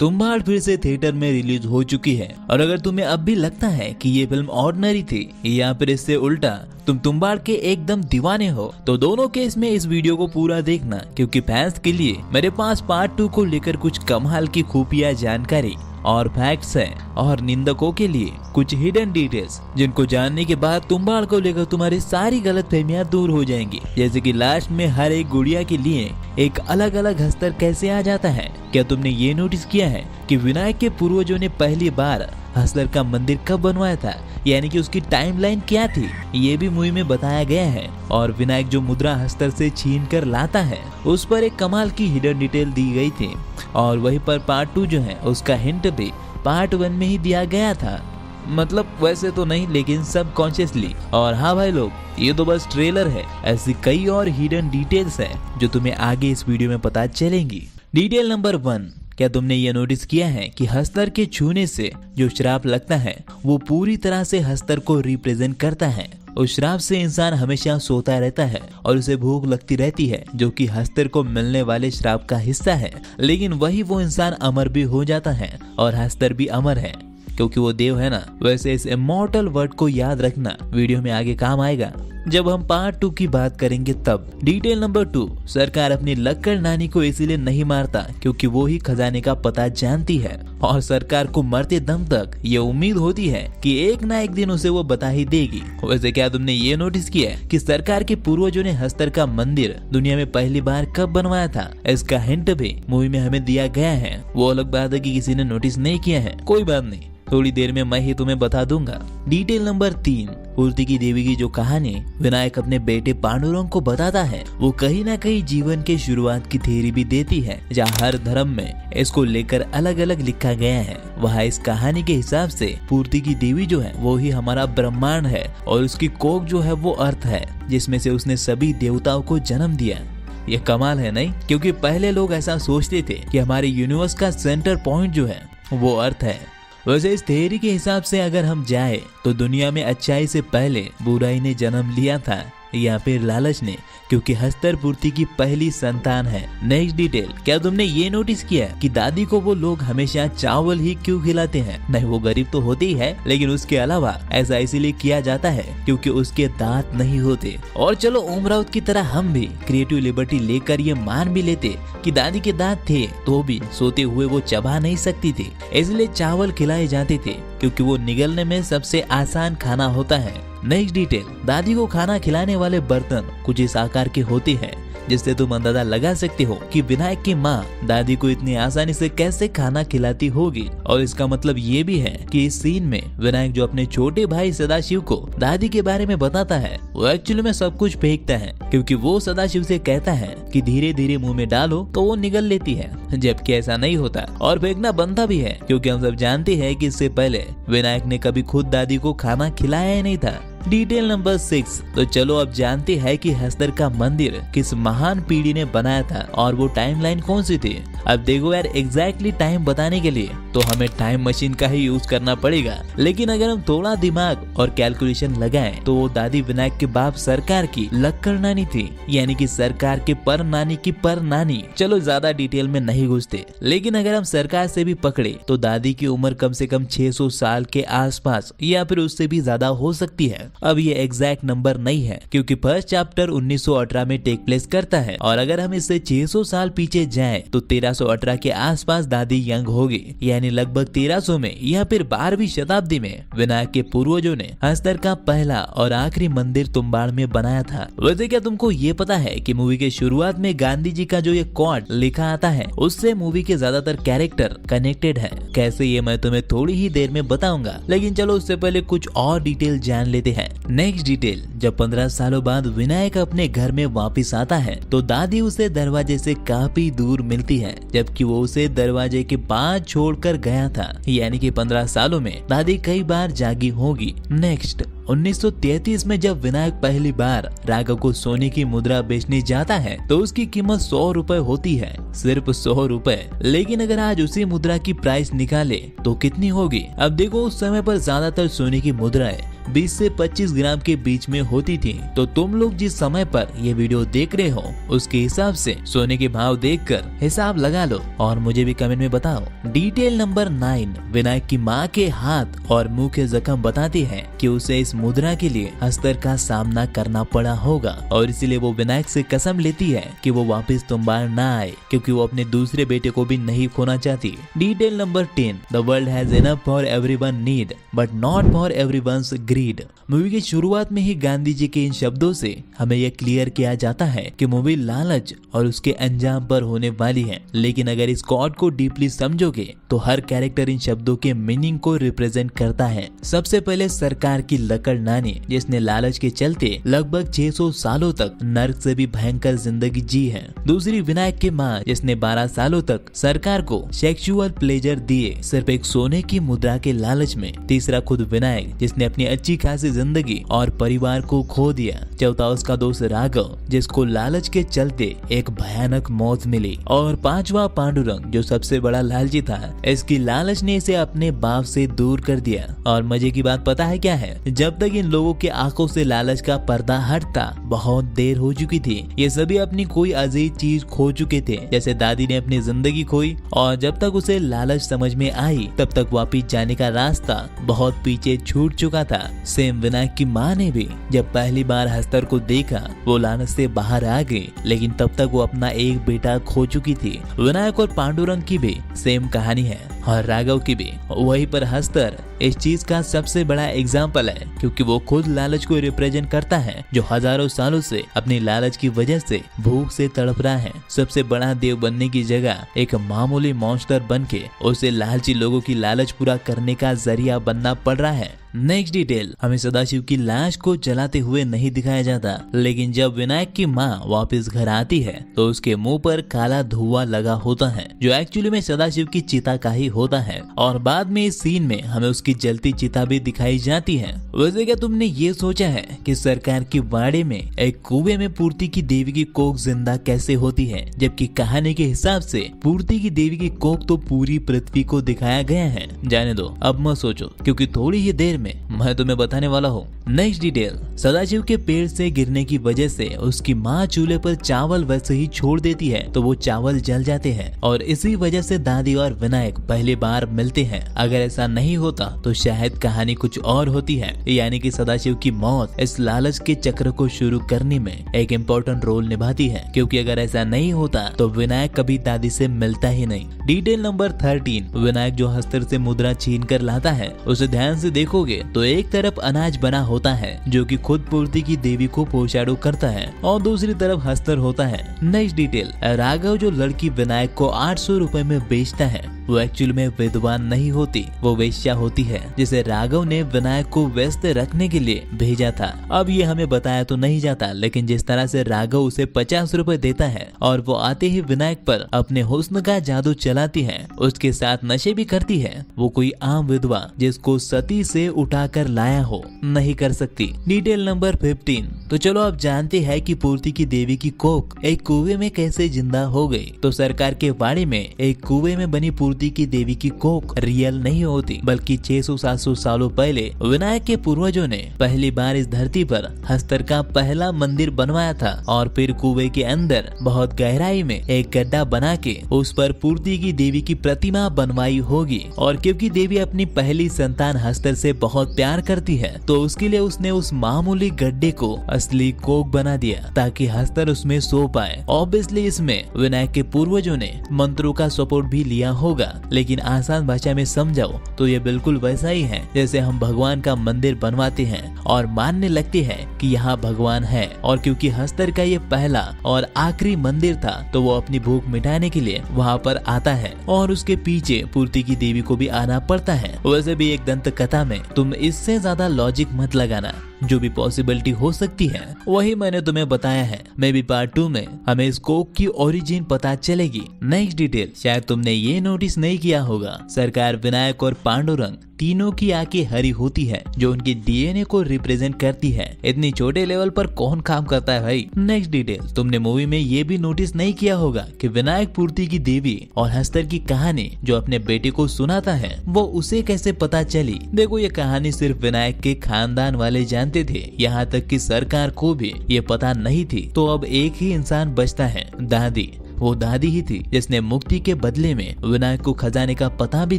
तुम्बाड़ फिर से थिएटर में रिलीज हो चुकी है और अगर तुम्हें अब भी लगता है कि ये फिल्म ऑर्डिनरी थी या फिर इससे उल्टा तुम तुम्बाड़ के एकदम दीवाने हो तो दोनों केस में इस वीडियो को पूरा देखना, क्योंकि फैंस के लिए मेरे पास पार्ट 2 को लेकर कुछ कमाल की खुफिया जानकारी और फैक्ट्स हैं और निंदकों के लिए कुछ हिडन डिटेल्स जिनको जानने के बाद तुम्बाड़ को लेकर तुम्हारी सारी गलतफहमियां दूर हो जाएंगी। जैसे कि लास्ट में हर एक गुड़िया के लिए एक अलग अलग हस्तर कैसे आ जाता है। क्या तुमने ये नोटिस किया है कि विनायक के पूर्वजों ने पहली बार हस्तर का मंदिर कब बनवाया था, यानी कि उसकी टाइमलाइन क्या थी, ये भी मूवी में बताया गया है। और विनायक जो मुद्रा हस्तर से छीन कर लाता है उस पर एक कमाल की हिडन डिटेल दी गई थी और वहीं पर पार्ट 2 जो है उसका हिंट भी पार्ट 1 में ही दिया गया था। मतलब वैसे तो नहीं, लेकिन सबकॉन्शियसली। और हाँ भाई लोग, ये तो बस ट्रेलर है, ऐसी कई और हिडन डिटेल्स हैं जो तुम्हें आगे इस वीडियो में पता चलेंगी। डिटेल नंबर 1, क्या तुमने ये नोटिस किया है कि हस्तर के छूने से जो श्राप लगता है वो पूरी तरह से हस्तर को रिप्रेजेंट करता है। उस श्राप से इंसान हमेशा सोता रहता है और उसे भूख लगती रहती है, जो कि हस्तर को मिलने वाले श्राप का हिस्सा है। लेकिन वही वो इंसान अमर भी हो जाता है और हस्तर भी अमर है क्योंकि वो देव है ना। वैसे इस इमॉर्टल वर्ड को याद रखना, वीडियो में आगे काम आएगा जब हम पार्ट 2 की बात करेंगे तब। डिटेल नंबर 2, सरकार अपनी लक्कड़ नानी को इसीलिए नहीं मारता क्योंकि वो ही खजाने का पता जानती है और सरकार को मरते दम तक ये उम्मीद होती है कि एक ना एक दिन उसे वो बता ही देगी। वैसे क्या तुमने ये नोटिस किया कि सरकार के पूर्वजों ने हस्तर का मंदिर दुनिया में पहली बार कब बनवाया था? इसका हिंट भी मूवी में हमें दिया गया है। वो अलग बात है कि किसी ने नोटिस नहीं किया है, कोई बात नहीं, थोड़ी देर में मैं ही तुम्हें बता दूंगा। डिटेल नंबर 3, पूर्ति की देवी की जो कहानी विनायक अपने बेटे पांडुरंग को बताता है वो कहीं ना कहीं जीवन के शुरुआत की थ्योरी भी देती है, जहाँ हर धर्म में इसको लेकर अलग अलग लिखा गया है। वहाँ इस कहानी के हिसाब से पूर्ति की देवी जो है वो ही हमारा ब्रह्मांड है और उसकी कोख जो है वो अर्थ है, जिसमें से उसने सभी देवताओं को जन्म दिया। ये कमाल है नहीं? क्योंकि पहले लोग ऐसा सोचते थे कि हमारे यूनिवर्स का सेंटर पॉइंट जो है वो अर्थ है। वैसे इस थ्योरी के हिसाब से अगर हम जाए तो दुनिया में अच्छाई से पहले बुराई ने जन्म लिया था या फिर लालच ने, क्योंकि हस्तर पूर्ति की पहली संतान है। नेक्स्ट डिटेल, क्या तुमने ये नोटिस किया कि दादी को वो लोग हमेशा चावल ही क्यों खिलाते हैं? नहीं, वो गरीब तो होती ही है, लेकिन उसके अलावा ऐसा इसीलिए किया जाता है क्योंकि उसके दांत नहीं होते। और चलो उमरावत की तरह हम भी क्रिएटिव लिबर्टी लेकर ये मान भी लेते कि दादी के दांत थे तो भी सोते हुए वो चबा नहीं सकती थी, इसलिए चावल खिलाए जाते थे क्योंकि वो निगलने में सबसे आसान खाना होता है। नेक्स्ट डिटेल, दादी को खाना खिलाने वाले बर्तन कुछ इस आकार के होते हैं जिससे तुम अंदाजा लगा सकते हो कि विनायक की माँ दादी को इतनी आसानी से कैसे खाना खिलाती होगी। और इसका मतलब ये भी है कि इस सीन में विनायक जो अपने छोटे भाई सदाशिव को दादी के बारे में बताता है वो एक्चुअली में सब कुछ फेंकता है, क्योंकि वो सदाशिव से कहता है कि धीरे धीरे मुंह में डालो तो वो निगल लेती है, जबकि ऐसा नहीं होता और फेंकना बनता भी है क्योंकि हम सब जानते हैं कि इससे पहले विनायक ने कभी खुद दादी को खाना खिलाया ही नहीं था। डिटेल नंबर 6, तो चलो अब जानते हैं कि हस्तर का मंदिर किस महान पीढ़ी ने बनाया था और वो टाइमलाइन कौन सी थी। अब देखो यार, एग्जैक्टली टाइम बताने के लिए तो हमें टाइम मशीन का ही यूज करना पड़ेगा, लेकिन अगर हम थोड़ा दिमाग और कैलकुलेशन लगाएं तो वो दादी विनायक के बाप सरकार की लक्कड़ नानी थी, यानी कि सरकार के पर नानी की पर नानी। चलो ज्यादा डिटेल में नहीं घुसते, लेकिन अगर हम सरकार से भी पकड़े तो दादी की उम्र कम से कम 600 साल के आसपास या फिर उससे भी ज्यादा हो सकती है। अब ये एग्जैक्ट नंबर नहीं है क्योंकि फर्स्ट चैप्टर 1918 में टेक प्लेस करता है और अगर हम इससे 600 साल पीछे जाएं तो 1318 के आसपास दादी यंग होगी, यानी लगभग 1300 में या फिर 12वीं शताब्दी में विनायक के पूर्वजों ने हस्तर का पहला और आखिरी मंदिर तुम्बाड़ में बनाया था। वैसे क्या तुमको ये पता है कि मूवी के शुरुआत में गांधी जी का जो ये कोट लिखा आता है उससे मूवी के ज्यादातर कैरेक्टर कनेक्टेड है? कैसे, ये मैं तुम्हें थोड़ी ही देर में बताऊंगा, लेकिन चलो उससे पहले कुछ और डिटेल जान लेते हैं। नेक्स्ट डिटेल, जब 15 सालों बाद विनायक अपने घर में वापस आता है तो दादी उसे दरवाजे से काफी दूर मिलती है, जबकि वो उसे दरवाजे के पास छोड़कर गया था, यानी कि 15 सालों में दादी कई बार जागी होगी। नेक्स्ट, 1933 में जब विनायक पहली बार राघव को सोने की मुद्रा बेचने जाता है तो उसकी कीमत 100 रुपए होती है, सिर्फ 100 रुपए। लेकिन अगर आज उसी मुद्रा की प्राइस निकाले तो कितनी होगी? अब देखो, उस समय पर ज्यादातर सोने की मुद्राएं 20 से 25 ग्राम के बीच में होती थी। तो तुम लोग जिस समय पर ये वीडियो देख रहे हो उसके हिसाब से सोने के भाव देखकर हिसाब लगा लो और मुझे भी कमेंट में बताओ। डिटेल नंबर 9, विनायक की माँ के हाथ और मुंह के जख्म बताती है कि उसे इस मुद्रा के लिए हस्तर का सामना करना पड़ा होगा और इसीलिए वो विनायक से कसम लेती है कि वो वापस तुम्बाड़ ना आए, क्योंकि वो अपने दूसरे बेटे को भी नहीं खोना चाहती। Detail number 10, the world has enough for everyone need but not for everyone's greed. Movie की शुरुआत में ही गांधी जी के इन शब्दों से हमें यह क्लियर किया जाता है कि मूवी लालच और उसके अंजाम पर होने वाली है, लेकिन अगर इस कोट को डीपली समझोगे तो हर कैरेक्टर इन शब्दों के मीनिंग को रिप्रेजेंट करता है। सबसे पहले सरकार की लकड़ नानी, जिसने लालच के चलते लगभग 600 सालों तक नर्क से भी भयंकर जिंदगी जी है। दूसरी विनायक की माँ, जिसने 12 सालों तक सरकार को सेक्सुअल प्लेजर दिए सिर्फ एक सोने की मुद्रा के लालच में। तीसरा खुद विनायक, जिसने अपनी अच्छी खासी जिंदगी और परिवार को खो दिया। चौथा उसका दोस्त राघव, जिसको लालच के चलते एक भयानक मौत मिली। और पांचवा पांडुरंग, जो सबसे बड़ा लालची था। इसकी लालच ने इसे अपने बाप से दूर कर दिया। और मजे की बात पता है क्या है? जब तक इन लोगों के आंखों से लालच का पर्दा हटता बहुत देर हो चुकी थी। ये सभी अपनी कोई अजीब चीज खो चुके थे, जैसे दादी ने अपनी जिंदगी खोई और जब तक उसे लालच समझ में आई तब तक वापिस जाने का रास्ता बहुत पीछे छूट चुका था। सेम विनायक की माँ ने भी जब पहली बार हस्तर को देखा वो लालच से बाहर आ गई, लेकिन तब तक वो अपना एक बेटा खो चुकी थी। विनायक और पांडुरंग की भी सेम कहानी है और राघव की भी। वहीं पर हस्तर इस चीज का सबसे बड़ा एग्जाम्पल है, क्योंकि वो खुद लालच को रिप्रेजेंट करता है, जो हजारों सालों से अपनी लालच की वजह से भूख से तड़प रहा है। सबसे बड़ा देव बनने की जगह एक मामूली मॉन्स्टर बन के उसे लालची लोगों की लालच पूरा करने का जरिया बनना पड़ रहा है। नेक्स्ट डिटेल, हमें सदाशिव की लाश को जलाते हुए नहीं दिखाया जाता, लेकिन जब विनायक की माँ वापस घर आती है तो उसके मुंह पर काला धुआं लगा होता है, जो एक्चुअली में सदाशिव की चिता का ही होता है। और बाद में इस सीन में हमें उसकी जलती चिता भी दिखाई जाती है। वैसे क्या तुमने ये सोचा है कि सरकार की वाड़े में एक कुएं में पूर्ति की देवी की कोख जिंदा कैसे होती है, जबकि कहानी के हिसाब से पूर्ति की देवी की कोख तो पूरी पृथ्वी को दिखाया गया है। जाने दो, अब मत सोचो, क्योंकि थोड़ी ही देर में मैं तुम्हें बताने वाला हूँ। नेक्स्ट डिटेल, सदाशिव के पेड़ से गिरने की वजह से उसकी माँ चूल्हे पर चावल वैसे ही छोड़ देती है तो वो चावल जल जाते हैं और इसी वजह से दादी और विनायक पहली बार मिलते हैं। अगर ऐसा नहीं होता तो शायद कहानी कुछ और होती है, यानी कि सदाशिव की मौत इस लालच के चक्र को शुरू करने में एक इम्पोर्टेंट रोल निभाती है, क्योंकि अगर ऐसा नहीं होता तो विनायक कभी दादी से मिलता ही नहीं। डिटेल नंबर 13, विनायक जो हस्तर से मुद्रा छीन कर लाता है उसे ध्यान से देखोगे तो एक तरफ अनाज बना होता है जो कि खुद पूर्ति की देवी को फोरशैडो करता है और दूसरी तरफ हस्तर होता है। नेक्स्ट डिटेल, राघव जो लड़की विनायक को 800 रुपए में बेचता है वो एक्चुअली में विद्वान नहीं होती, वो वेश्या होती है, जिसे राघव ने विनायक को व्यस्त रखने के लिए भेजा था। अब ये हमें बताया तो नहीं जाता, लेकिन जिस तरह से राघव उसे 50 रुपए देता है और वो आते ही विनायक पर अपने हुस्न का जादू चलाती है, उसके साथ नशे भी करती है, वो कोई आम विधवा जिसको सती से उठाकर लाया हो नहीं कर सकती। डिटेल नंबर 15, तो चलो अब जानते हैं कि पूर्ति की देवी की कोख एक कुएं में कैसे जिंदा हो गई। तो सरकार के वाड़े में एक कुएं में बनी पूर्ति की देवी की कोख रियल नहीं होती, बल्कि 600-700 सालों पहले विनायक के पूर्वजों ने पहली बार इस धरती पर हस्तर का पहला मंदिर बनवाया था और फिर कुएं के अंदर बहुत गहराई में एक गड्ढा बना के उस पर पूर्ति की देवी की प्रतिमा बनवाई होगी। और क्योंकि देवी अपनी पहली संतान हस्तर से बहुत प्यार करती है तो उसके लिए उसने उस मामूली गड्ढे को असली कोख बना दिया ताकि हस्तर उसमें सो पाए। ऑब्वियसली इसमें विनायक के पूर्वजों ने मंत्रों का सपोर्ट भी लिया होगा, लेकिन आसान भाषा में समझाओ तो ये बिल्कुल वैसा ही है जैसे हम भगवान का मंदिर बनवाते हैं और मानने लगते हैं कि यहाँ भगवान है। और क्योंकि हस्तर का ये पहला और आखिरी मंदिर था तो वो अपनी भूख मिटाने के लिए वहाँ पर आता है और उसके पीछे पूर्ति की देवी को भी आना पड़ता है। वैसे भी एक दंत कथा में तुम इससे ज्यादा लॉजिक मत लगाना, जो भी पॉसिबिलिटी हो सकती है वही मैंने तुम्हें बताया है। मे बी पार्ट 2 में हमें इस कोख की ओरिजिन पता चलेगी। नेक्स्ट डिटेल, शायद तुमने ये नोटिस नोटिस नहीं किया होगा, सरकार विनायक और पांडुरंग तीनों की आंखें हरी होती है, जो उनके डीएनए को रिप्रेजेंट करती है। इतनी छोटे लेवल पर कौन काम करता है भाई। नेक्स्ट डिटेल, तुमने मूवी में ये भी नोटिस नहीं किया होगा कि विनायक पूर्ति की देवी और हस्तर की कहानी जो अपने बेटे को सुनाता है वो उसे कैसे पता चली। देखो, ये कहानी सिर्फ विनायक के खानदान वाले जानते थे, यहाँ तक कि सरकार को भी ये पता नहीं थी। तो अब एक ही इंसान बचता है, दादी। वो दादी ही थी जिसने मुक्ति के बदले में विनायक को खजाने का पता भी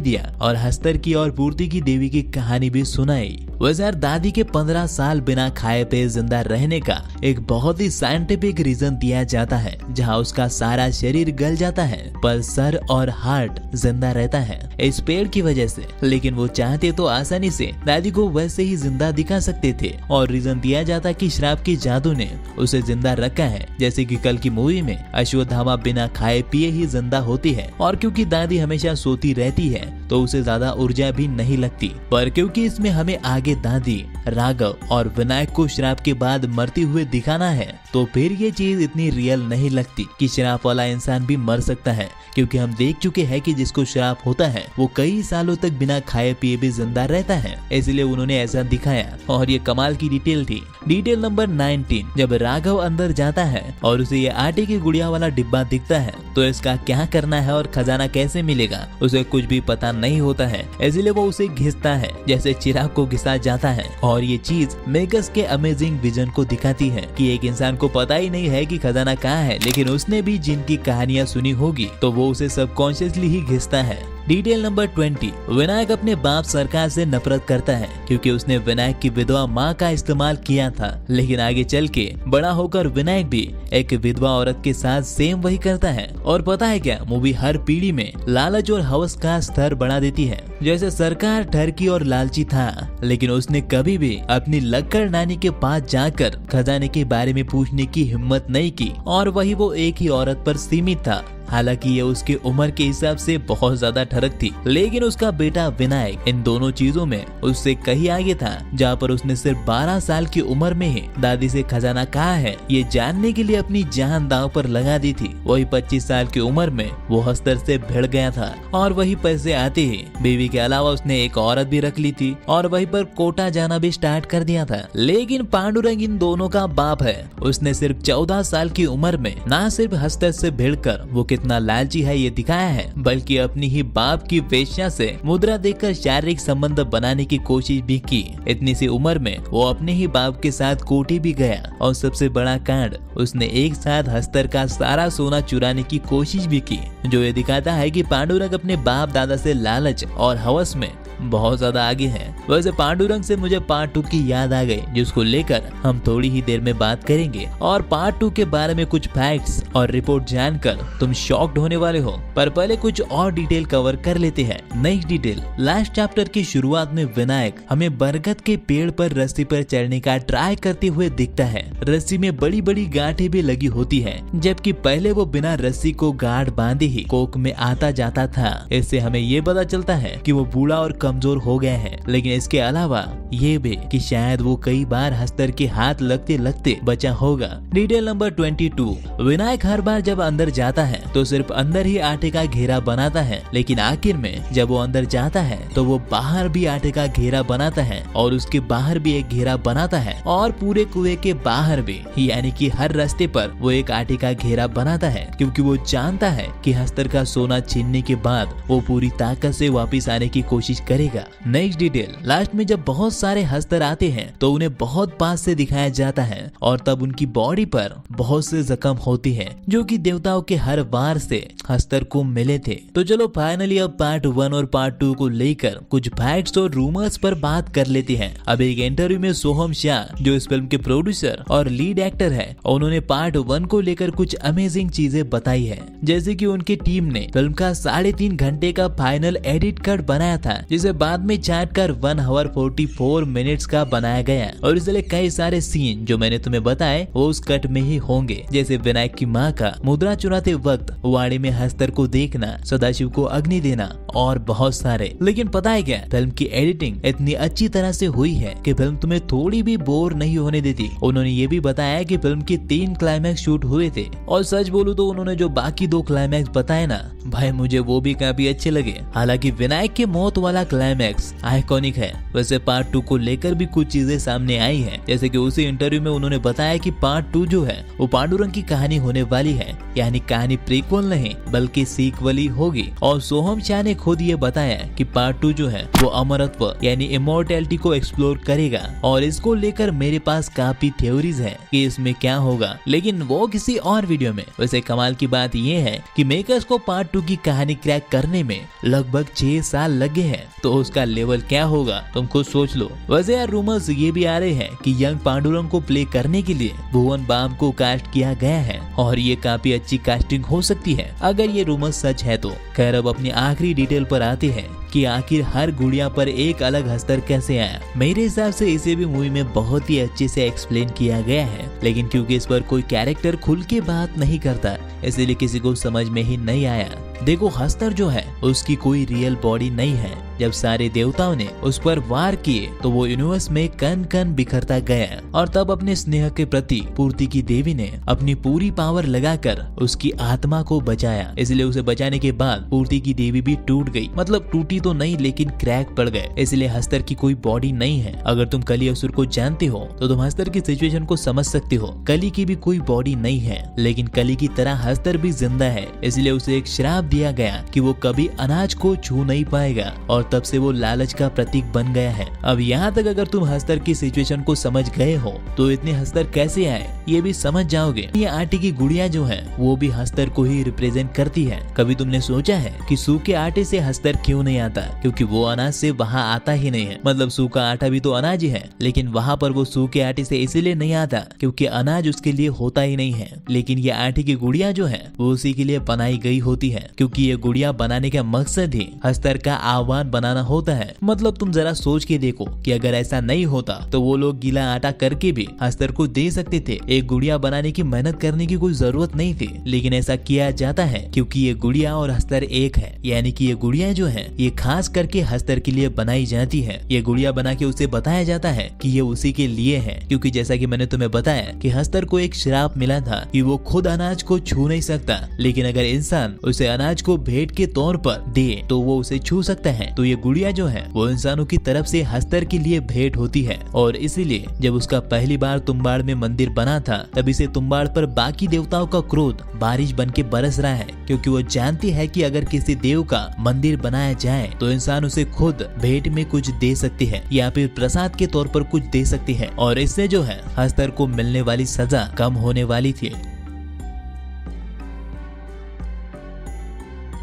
दिया और हस्तर की और पूर्ति की देवी की कहानी भी सुनाई। वैसे यार, दादी के 15 साल बिना खाए पे जिंदा रहने का एक बहुत ही साइंटिफिक रीजन दिया जाता है, जहां उसका सारा शरीर गल जाता है पर सर और हार्ट जिंदा रहता है इस पेड़ की वजह से। लेकिन वो चाहते तो आसानी से दादी को वैसे ही जिंदा दिखा सकते थे और रीजन दिया जाता कि श्राप की जादू ने उसे जिंदा रखा है। जैसे कि कल की मूवी में अश्वत्थामा बिना खाए पिए ही जिंदा होती है, और क्योंकि दादी हमेशा सोती रहती है तो उसे ज्यादा ऊर्जा भी नहीं लगती। पर क्योंकि इसमें हमें आगे दादी, राघव और विनायक को श्राप के बाद मरते हुए दिखाना है, तो फिर ये चीज इतनी रियल नहीं लगती कि श्राप वाला इंसान भी मर सकता है, क्योंकि हम देख चुके हैं कि जिसको श्राप होता है वो कई सालों तक बिना खाए पिए भी जिंदा रहता है। इसलिए उन्होंने ऐसा दिखाया और ये कमाल की डिटेल थी। डिटेल नंबर 19, जब राघव अंदर जाता है और उसे ये आटे की गुड़िया वाला डिब्बा दिखता है तो इसका क्या करना है और खजाना कैसे मिलेगा उसे कुछ भी पता नहीं होता है। इसलिए वो उसे घिसता है जैसे चिराग को घिसा जाता है। और ये चीज मेगस के अमेजिंग विजन को दिखाती है कि एक इंसान को पता ही नहीं है कि खजाना कहाँ है, लेकिन उसने भी जिनकी कहानियां सुनी होगी तो वो उसे सबकॉन्शियसली ही घिसता है। डिटेल नंबर 20, विनायक अपने बाप सरकार से नफरत करता है क्योंकि उसने विनायक की विधवा माँ का इस्तेमाल किया था। लेकिन आगे चल के बड़ा होकर विनायक भी एक विधवा औरत के साथ सेम वही करता है। और पता है क्या, मूवी हर पीढ़ी में लालच और हवस का स्तर बढ़ा देती है। जैसे सरकार ठरकी और लालची था, लेकिन उसने कभी भी अपनी लक्कड़ नानी के पास जाकर खजाने के बारे में पूछने की हिम्मत नहीं की, और वही वो एक ही औरत पर सीमित था। हालांकि ये उसकी उम्र के हिसाब से बहुत ज्यादा ठरक थी, लेकिन उसका बेटा विनायक इन दोनों चीजों में उससे कहीं आगे था, जहाँ पर उसने सिर्फ 12 साल की उम्र में ही दादी से खजाना कहाँ है ये जानने के लिए अपनी जान दांव पर लगा दी थी। वही 25 साल की उम्र में वो हस्तर से भिड़ गया था और वही पैसे आते ही बीवी के अलावा उसने एक औरत भी रख ली थी और वहीं पर कोटा जाना भी स्टार्ट कर दिया था। लेकिन पांडुरंग इन दोनों का बाप है। उसने सिर्फ 14 साल की उम्र में न सिर्फ हस्तर से भिड़कर वो कितना लालची है ये दिखाया है, बल्कि अपनी ही बाप की वेश्या से मुद्रा देकर शारीरिक संबंध बनाने की कोशिश भी की। इतनी सी उम्र में वो अपने ही बाप के साथ कोठी भी गया, और सबसे बड़ा कांड, उसने एक साथ हस्तर का सारा सोना चुराने की कोशिश भी की, जो ये दिखाता है कि पांडुरंग अपने बाप दादा से लालच और हवस में बहुत ज्यादा आगे है। वैसे पांडुरंग से मुझे पार्ट 2 की याद आ गई, जिसको लेकर हम थोड़ी ही देर में बात करेंगे। और पार्ट 2 के बारे में कुछ फैक्ट्स और रिपोर्ट जानकर तुम शॉक्ड होने वाले हो, पर पहले कुछ और डिटेल कवर कर लेते हैं। नेक्स्ट डिटेल, लास्ट चैप्टर की शुरुआत में विनायक हमें बरगद के पेड़ पर रस्सी पर चढ़ने का ट्राई करते हुए दिखता है। रस्सी में बड़ी बड़ी गांठें भी लगी होती है, जबकि पहले वो बिना रस्सी को गांठ बांधे ही कोक में आता जाता था। इससे हमें ये पता चलता है कि वो बूढ़ा और कमजोर हो गए हैं। लेकिन इसके अलावा ये भी कि शायद वो कई बार हस्तर के हाथ लगते लगते बचा होगा। डिटेल नंबर 22, विनायक हर बार जब अंदर जाता है तो सिर्फ अंदर ही आटे का घेरा बनाता है, लेकिन आखिर में जब वो अंदर जाता है तो वो बाहर भी आटे का घेरा बनाता है और उसके बाहर भी एक घेरा बनाता है और पूरे कुएं के बाहर भी, यानी कि हर रास्ते पर वो एक आटे का घेरा बनाता है, क्योंकि वो जानता है कि हस्तर का सोना छीनने के बाद वो पूरी ताकत से वापिस आने की कोशिश करेगा। नेक्स्ट डिटेल, लास्ट में जब बहुत सारे हस्तर आते हैं तो उन्हें बहुत पास से दिखाया जाता है और तब उनकी बॉडी पर बहुत से जख्म होती है, जो कि देवताओं के हर वार से हस्तर को मिले थे। तो चलो फाइनली अब पार्ट 1 और पार्ट 2 को लेकर कुछ फैक्ट्स और रूमर्स पर बात कर लेते हैं। अब एक इंटरव्यू में सोहम शाह, जो इस फिल्म के प्रोड्यूसर और लीड एक्टर है, उन्होंने पार्ट 1 को लेकर कुछ अमेजिंग चीजें बताई है। जैसे कि उनकी टीम ने फिल्म का 3.5 घंटे का फाइनल एडिट कट बनाया था, जिसे बाद में चाट कर 1 आवर 44 मिनट्स का बनाया गया, और इसलिए कई सारे सीन जो मैंने तुम्हें बताए वो उस कट में ही होंगे। जैसे विनायक की माँ का मुद्रा चुराते वक्त वाड़े में हस्तर को देखना, सदाशिव को अग्नि देना और बहुत सारे। लेकिन पता है क्या, फिल्म की एडिटिंग इतनी अच्छी तरह से हुई है कि फिल्म तुम्हें थोड़ी भी बोर नहीं होने देती। उन्होंने ये भी बताया कि फिल्म के 3 क्लाइमैक्स शूट हुए थे, और सच बोलूं तो उन्होंने जो बाकी 2 क्लाइमैक्स बताए ना भाई, मुझे वो भी काफी अच्छे लगे। हालांकि विनायक के मौत वाला क्लाइमैक्स आइकॉनिक है। वैसे पार्ट 2 को लेकर भी कुछ चीजें सामने आई हैं, जैसे कि उसी इंटरव्यू में उन्होंने बताया कि पार्ट 2 जो है वो पांडुरंग की कहानी होने वाली है, यानी कहानी प्रीक्वल नहीं बल्कि सीक्वल ही होगी। और सोहम शाह ने खुद ये बताया कि पार्ट 2 जो है वो अमरत्व यानी इमॉर्टैलिटी को एक्सप्लोर करेगा, और इसको लेकर मेरे पास काफी थ्योरीज है कि इसमें क्या होगा, लेकिन वो किसी और वीडियो में। वैसे कमाल की बात ये है कि मेकर्स को पार्ट 2 की कहानी क्रैक करने में लगभग 6 साल लगे हैं, तो उसका लेवल क्या होगा तुम खुद सोच लो। वैसे यार रूमर्स ये भी आ रहे हैं कि यंग पांडुरंग को प्ले करने के लिए भुवन बाम को कास्ट किया गया है, और ये काफी अच्छी कास्टिंग हो सकती है अगर ये रूमर्स सच है तो। खैर अब अपनी आखिरी डिटेल पर आते हैं कि आखिर हर गुड़िया पर एक अलग हस्तर कैसे आया। मेरे हिसाब से इसे भी मूवी में बहुत ही अच्छे से एक्सप्लेन किया गया है, लेकिन क्योंकि इस पर कोई कैरेक्टर खुल के बात नहीं करता, इसीलिए किसी को समझ में ही नहीं आया। देखो हस्तर जो है उसकी कोई रियल बॉडी नहीं है। जब सारे देवताओं ने उस पर वार किए तो वो यूनिवर्स में कण कण बिखरता गया, और तब अपने स्नेह के प्रति पूर्ति की देवी ने अपनी पूरी पावर लगाकर उसकी आत्मा को बचाया। इसलिए उसे बचाने के बाद पूर्ति की देवी भी टूट गई, मतलब टूटी तो नहीं लेकिन क्रैक पड़ गए। इसलिए हस्तर की कोई बॉडी नहीं है। अगर तुम कली असुर को जानते हो तो तुम हस्तर की सिचुएशन को समझ सकते हो। कली की भी कोई बॉडी नहीं है, लेकिन कली की तरह हस्तर भी जिंदा है। इसलिए उसे एक श्राप दिया गया कि वो कभी अनाज को छू नहीं पाएगा, और तब से वो लालच का प्रतीक बन गया है। अब यहाँ तक अगर तुम हस्तर की सिचुएशन को समझ गए हो तो इतने हस्तर कैसे आए ये भी समझ जाओगे। ये आटे की गुड़िया जो है वो भी हस्तर को ही रिप्रेजेंट करती है। कभी तुमने सोचा है कि सूखे आटे से हस्तर क्यों नहीं आता? क्योंकि वो अनाज से वहाँ आता ही नहीं है। मतलब सूखा आटा भी तो अनाज ही है, लेकिन वहाँ पर वो सूखे आटे से इसीलिए नहीं आता क्योंकि अनाज उसके लिए होता ही नहीं है। लेकिन ये आटे की गुड़िया जो है वो उसी के लिए बनाई गई होती है, क्योंकि ये गुड़िया बनाने का मकसद ही हस्तर का आह्वान बनाना होता है। मतलब तुम जरा सोच के देखो कि अगर ऐसा नहीं होता तो वो लोग गीला आटा करके भी हस्तर को दे सकते थे। एक गुड़िया बनाने की मेहनत करने की कोई जरूरत नहीं थी, लेकिन ऐसा किया जाता है क्योंकि ये गुड़िया और हस्तर एक है। यानी कि ये गुड़िया जो है ये खास करके हस्तर के लिए बनाई जाती है। ये गुड़िया बना के उसे बताया जाता है कि ये उसी के लिए है, क्योंकि जैसा कि मैंने तुम्हें बताया कि हस्तर को एक श्राप मिला था कि वो खुद अनाज को छू नहीं सकता, लेकिन अगर इंसान उसे अनाज को भेंट के तौर पर दे तो वो उसे छू सकता है। तो ये गुड़िया जो है वो इंसानों की तरफ से हस्तर के लिए भेंट होती है, और इसीलिए जब उसका पहली बार तुम्बाड़ में मंदिर बना था तब इसे तुम्बाड़ पर बाकी देवताओं का क्रोध बारिश बन के बरस रहा है, क्योंकि वो जानती है कि अगर किसी देव का मंदिर बनाया जाए तो इंसान उसे खुद भेंट में कुछ दे सकती है या फिर प्रसाद के तौर पर कुछ दे सकती है, और इससे जो है हस्तर को मिलने वाली सजा कम होने वाली थी।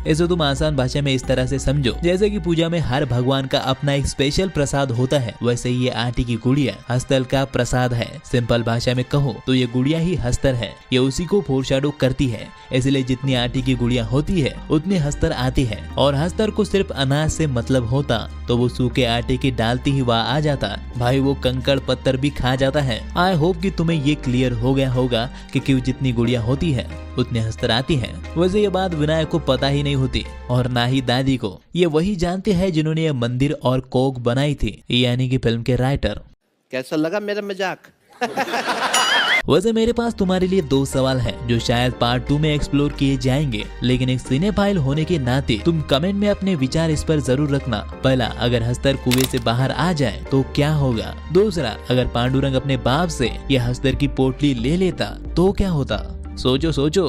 इसे तुम आसान भाषा में इस तरह से समझो जैसे कि पूजा में हर भगवान का अपना एक स्पेशल प्रसाद होता है, वैसे ही ये आटे की गुड़िया हस्तर का प्रसाद है। सिंपल भाषा में कहो तो ये गुड़िया ही हस्तर है, ये उसी को फोरशैडो करती है। इसलिए जितनी आटे की गुड़िया होती है उतनी हस्तर आती है, और हस्तर को सिर्फ अनाज से मतलब होता तो वो सूखे आटे की डालती ही वहाँ आ जाता भाई, वो कंकड़ पत्थर भी खा जाता है। आई होप कि तुम्हें ये क्लियर हो गया होगा कि क्यों जितनी गुड़िया होती है उतनी हस्तर आती है। वैसे ये बात विनायक को पता ही नहीं होती और ना ही दादी को। ये वही जानते हैं जिन्होंने ये मंदिर और कोक बनाई थी, यानी कि फिल्म के राइटर। कैसा लगा मेरा मजाक? वैसे मेरे पास तुम्हारे लिए 2 सवाल हैं जो शायद पार्ट 2 में एक्सप्लोर किए जाएंगे, लेकिन एक सिनेफाइल होने के नाते तुम कमेंट में अपने विचार इस पर जरूर रखना। पहला, अगर हस्तर कुएं से बाहर आ जाए तो क्या होगा? दूसरा, अगर पांडुरंग अपने बाप से ये हस्तर की पोटली ले लेता तो क्या होता? सोचो सोचो।